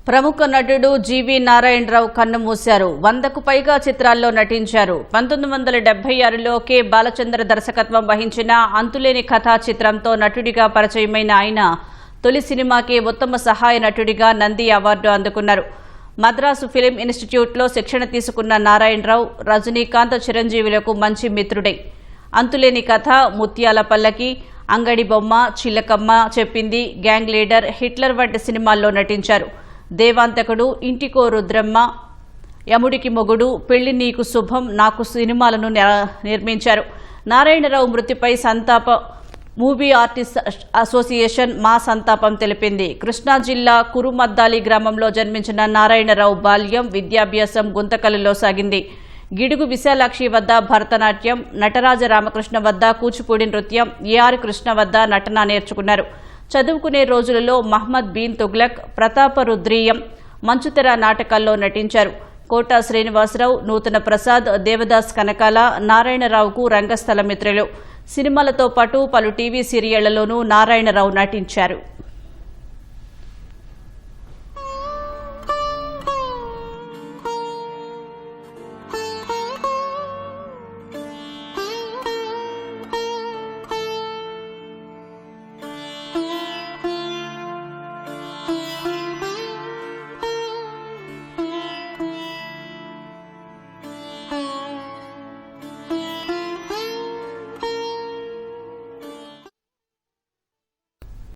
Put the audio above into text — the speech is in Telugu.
ప్రముఖ నటుడు జీవీ నారాయణరావు కన్నుమూశారు. 100కు పైగా చిత్రాల్లో నటించారు. 1976లో కె బాలచంద్ర దర్శకత్వం వహించిన అంతులేని కథా చిత్రంతో నటుడిగా పరిచయమైన ఆయన తొలి సినిమాకే ఉత్తమ సహాయ నటుడిగా నంది అవార్డు అందుకున్నారు. మద్రాసు ఫిలిం ఇన్స్టిట్యూట్లో శిక్షణ తీసుకున్న నారాయణరావు రజనీకాంత్, చిరంజీవులకు మంచి మిత్రుడై అంతులేని కథ, ముత్యాల పల్లకి, అంగడి బొమ్మ, చిలకమ్మ చెప్పింది, గ్యాంగ్ లీడర్, హిట్లర్ వంటి సినిమాల్లో నటించారు. దేవాంతకుడు, ఇంటికో రుద్రమ్మ, యముడికి మొగుడు, పెళ్లి నీకు శుభం, నాకు సినిమాలను నిర్మించారు. నారాయణరావు మృతిపై సంతాప మూవీ ఆర్టిస్ట్ అసోసియేషన్ మా సంతాపం తెలిపింది. కృష్ణా జిల్లా కురుమద్దాలి గ్రామంలో జన్మించిన నారాయణరావు బాల్యం, విద్యాభ్యాసం గుంతకల్లులో సాగింది. గిడుగు విశాలాక్షి వద్ద భరతనాట్యం, నటరాజ రామకృష్ణ వద్ద కూచిపూడి నృత్యం, ఏఆర్ కృష్ణ వద్ద నటన నేర్చుకున్నారు. చదువుకునే రోజులలో మహ్మద్ బీన్ తుగ్లక్, ప్రతాపరుద్రీయం, మంచుతెర నాటకాల్లో నటించారు. కోట శ్రీనివాసరావు, నూతన ప్రసాద్, దేవదాస్ కనకాల నారాయణరావుకు రంగస్థల మిత్రులు. సినిమాలతో పాటు పలు టీవీ సీరియళ్లలోనూ నారాయణరావు నటించారు.